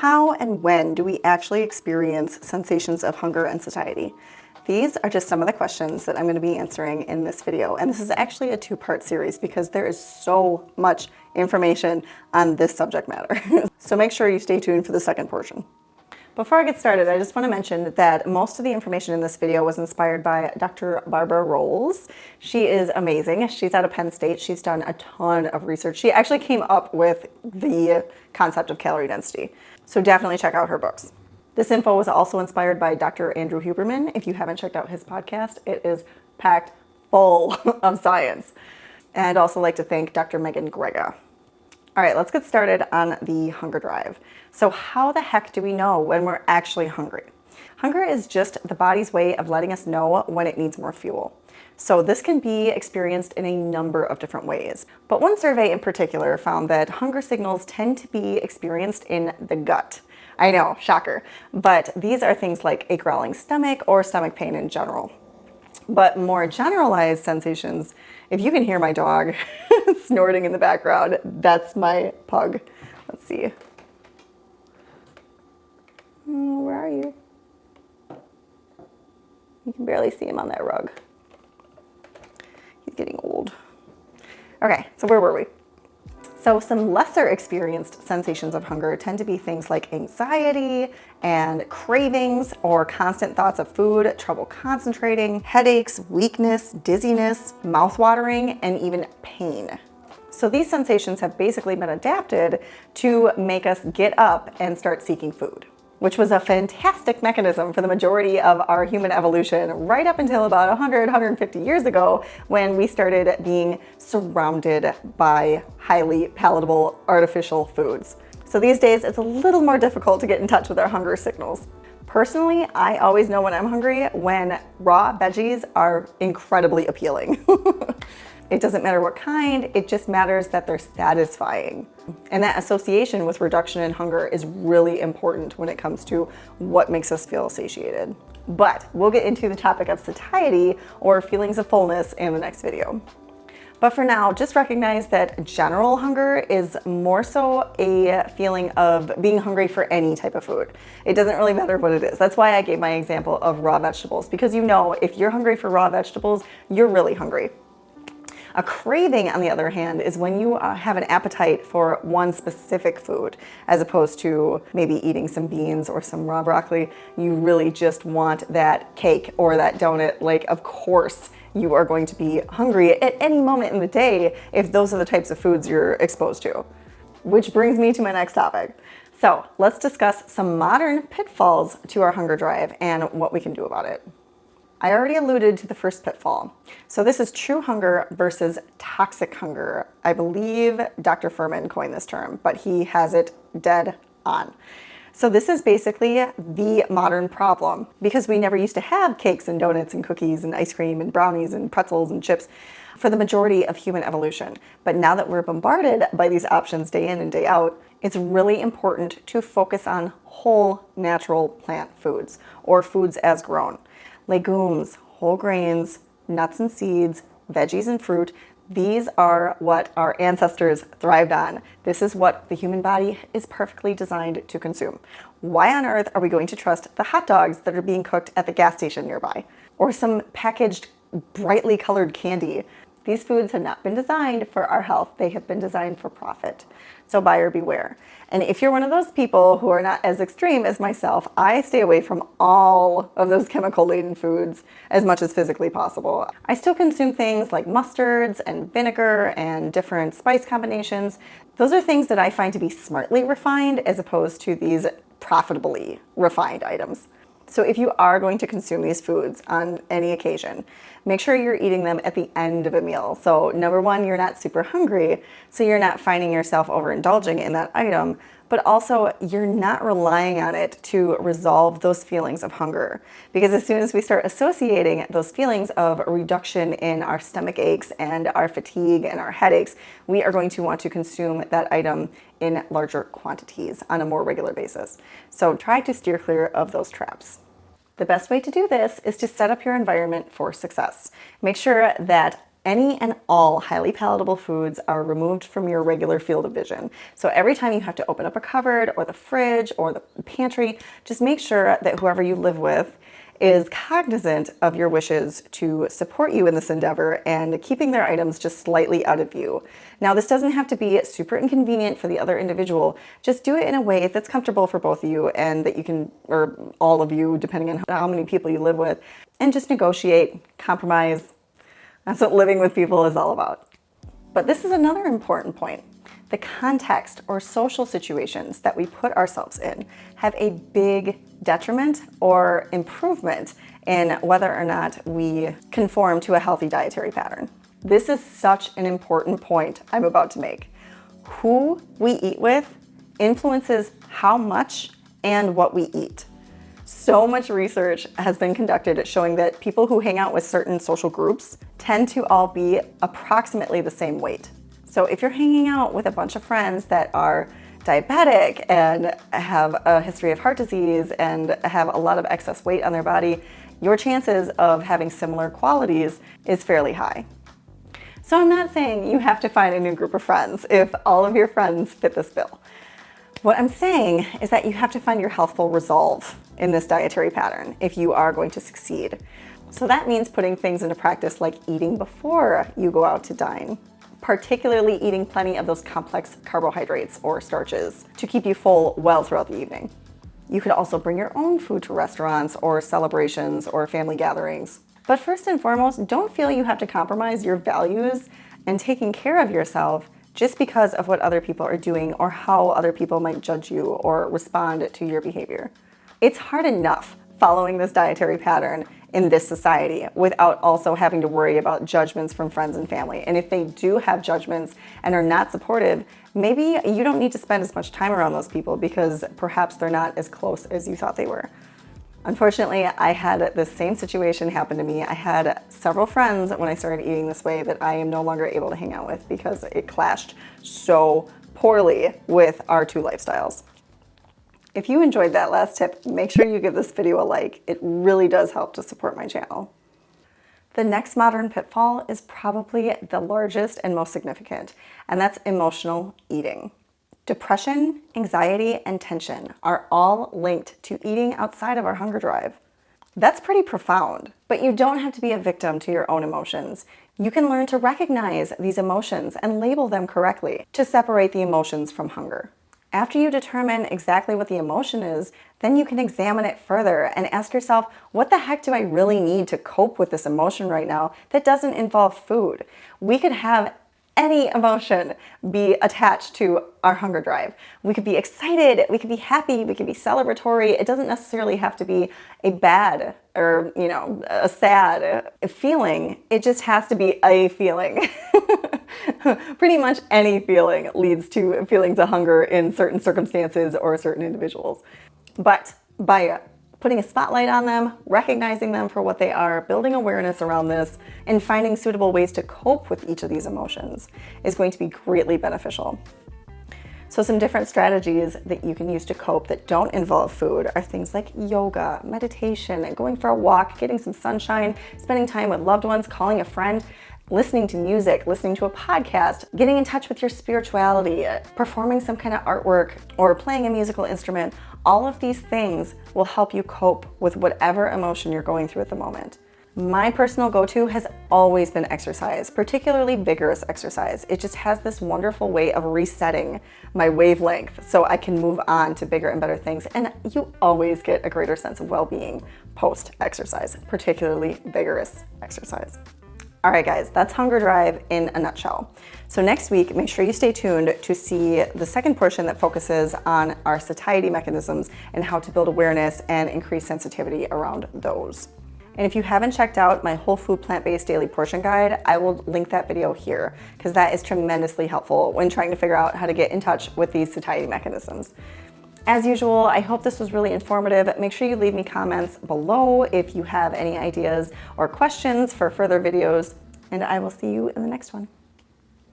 How and when do we actually experience sensations of hunger and satiety? These are just some of the questions that I'm going to be answering in this video. And this is actually a two-part series because there is so much information on this subject matter. So make sure you stay tuned for the second portion. Before I get started, I just want to mention that most of the information in this video was inspired by Dr. Barbara Rolls. She is amazing. She's out of Penn State. She's done a ton of research. She actually came up with the concept of calorie density. So definitely check out her books. This info was also inspired by Dr. Andrew Huberman. If you haven't checked out his podcast, it is packed full of science. And I'd also like to thank Dr. Meagan Grega. All right, let's get started on the hunger drive. So how the heck do we know when we're actually hungry? Hunger is just the body's way of letting us know when it needs more fuel. So this can be experienced in a number of different ways. But one survey in particular found that hunger signals tend to be experienced in the gut. I know, shocker. But these are things like a growling stomach or stomach pain in general. But more generalized sensations, if you can hear my dog snorting in the background, that's my pug. Let's see. Where are you? You can barely see him on that rug. He's getting old. Okay, so where were we? So some lesser experienced sensations of hunger tend to be things like anxiety and cravings or constant thoughts of food, trouble concentrating, headaches, weakness, dizziness, mouth-watering, and even pain. So these sensations have basically been adapted to make us get up and start seeking food, which was a fantastic mechanism for the majority of our human evolution right up until about 100, 150 years ago when we started being surrounded by highly palatable artificial foods. So these days it's a little more difficult to get in touch with our hunger signals. Personally, I always know when I'm hungry when raw veggies are incredibly appealing. It doesn't matter what kind, it just matters that they're satisfying. And that association with reduction in hunger is really important when it comes to what makes us feel satiated. But we'll get into the topic of satiety or feelings of fullness in the next video. But for now, just recognize that general hunger is more so a feeling of being hungry for any type of food. It doesn't really matter what it is. That's why I gave my example of raw vegetables, because you know, if you're hungry for raw vegetables, you're really hungry. A craving, on the other hand, is when you have an appetite for one specific food, as opposed to maybe eating some beans or some raw broccoli. You really just want that cake or that donut. Like, of course, you are going to be hungry at any moment in the day if those are the types of foods you're exposed to. Which brings me to my next topic. So let's discuss some modern pitfalls to our hunger drive and what we can do about it. I already alluded to the first pitfall. So this is true hunger versus toxic hunger. I believe Dr. Huberman coined this term, but he has it dead on. So this is basically the modern problem because we never used to have cakes and donuts and cookies and ice cream and brownies and pretzels and chips for the majority of human evolution. But now that we're bombarded by these options day in and day out, it's really important to focus on whole natural plant foods or foods as grown. Legumes, whole grains, nuts and seeds, veggies and fruit, these are what our ancestors thrived on. This is what the human body is perfectly designed to consume. Why on earth are we going to trust the hot dogs that are being cooked at the gas station nearby? Or some packaged, brightly colored candy? These foods have not been designed for our health. They have been designed for profit. So buyer beware. And if you're one of those people who are not as extreme as myself, I stay away from all of those chemical-laden foods as much as physically possible. I still consume things like mustards and vinegar and different spice combinations. Those are things that I find to be smartly refined as opposed to these profitably refined items. So if you are going to consume these foods on any occasion, make sure you're eating them at the end of a meal. So number one, you're not super hungry, so you're not finding yourself overindulging in that item, but also you're not relying on it to resolve those feelings of hunger. Because as soon as we start associating those feelings of reduction in our stomach aches and our fatigue and our headaches, we are going to want to consume that item in larger quantities on a more regular basis. So try to steer clear of those traps. The best way to do this is to set up your environment for success. Make sure that Any and all highly palatable foods are removed from your regular field of vision. So every time you have to open up a cupboard or the fridge or the pantry, just make sure that whoever you live with is cognizant of your wishes to support you in this endeavor and keeping their items just slightly out of view. Now, this doesn't have to be super inconvenient for the other individual. Just do it in a way that's comfortable for both of you and that you can, or all of you, depending on how many people you live with, and just negotiate, compromise. That's what living with people is all about. But this is another important point. The context or social situations that we put ourselves in have a big detriment or improvement in whether or not we conform to a healthy dietary pattern. This is such an important point I'm about to make. Who we eat with influences how much and what we eat. So much research has been conducted showing that people who hang out with certain social groups tend to all be approximately the same weight. So if you're hanging out with a bunch of friends that are diabetic and have a history of heart disease and have a lot of excess weight on their body, your chances of having similar qualities is fairly high. So I'm not saying you have to find a new group of friends if all of your friends fit this bill. What I'm saying is that you have to find your healthful resolve in this dietary pattern if you are going to succeed. So that means putting things into practice like eating before you go out to dine, particularly eating plenty of those complex carbohydrates or starches to keep you full well throughout the evening. You could also bring your own food to restaurants or celebrations or family gatherings. But first and foremost, don't feel you have to compromise your values and taking care of yourself just because of what other people are doing or how other people might judge you or respond to your behavior. It's hard enough following this dietary pattern in this society without also having to worry about judgments from friends and family. And if they do have judgments and are not supportive, maybe you don't need to spend as much time around those people because perhaps they're not as close as you thought they were. Unfortunately, I had the same situation happen to me. I had several friends when I started eating this way that I am no longer able to hang out with because it clashed so poorly with our two lifestyles. If you enjoyed that last tip, make sure you give this video a like. It really does help to support my channel. The next modern pitfall is probably the largest and most significant, and that's emotional eating. Depression, anxiety, and tension are all linked to eating outside of our hunger drive. That's pretty profound, but you don't have to be a victim to your own emotions. You can learn to recognize these emotions and label them correctly to separate the emotions from hunger. After you determine exactly what the emotion is, then you can examine it further and ask yourself, what the heck do I really need to cope with this emotion right now that doesn't involve food? We could have any emotion be attached to our hunger drive. We could be excited, we could be happy, we could be celebratory. It doesn't necessarily have to be a bad or, a sad feeling. It just has to be a feeling. Pretty much any feeling leads to feelings of hunger in certain circumstances or certain individuals. But by putting a spotlight on them, recognizing them for what they are, building awareness around this, and finding suitable ways to cope with each of these emotions is going to be greatly beneficial. So some different strategies that you can use to cope that don't involve food are things like yoga, meditation, going for a walk, getting some sunshine, spending time with loved ones, calling a friend, listening to music, listening to a podcast, getting in touch with your spirituality, performing some kind of artwork, or playing a musical instrument. All of these things will help you cope with whatever emotion you're going through at the moment. My personal go-to has always been exercise, particularly vigorous exercise. It just has this wonderful way of resetting my wavelength so I can move on to bigger and better things. And you always get a greater sense of well-being post-exercise, particularly vigorous exercise. All right, guys, that's Hunger Drive in a nutshell. So next week, make sure you stay tuned to see the second portion that focuses on our satiety mechanisms and how to build awareness and increase sensitivity around those. And if you haven't checked out my whole food plant-based daily portion guide, I will link that video here because that is tremendously helpful when trying to figure out how to get in touch with these satiety mechanisms. As usual, I hope this was really informative. Make sure you leave me comments below if you have any ideas or questions for further videos, and I will see you in the next one.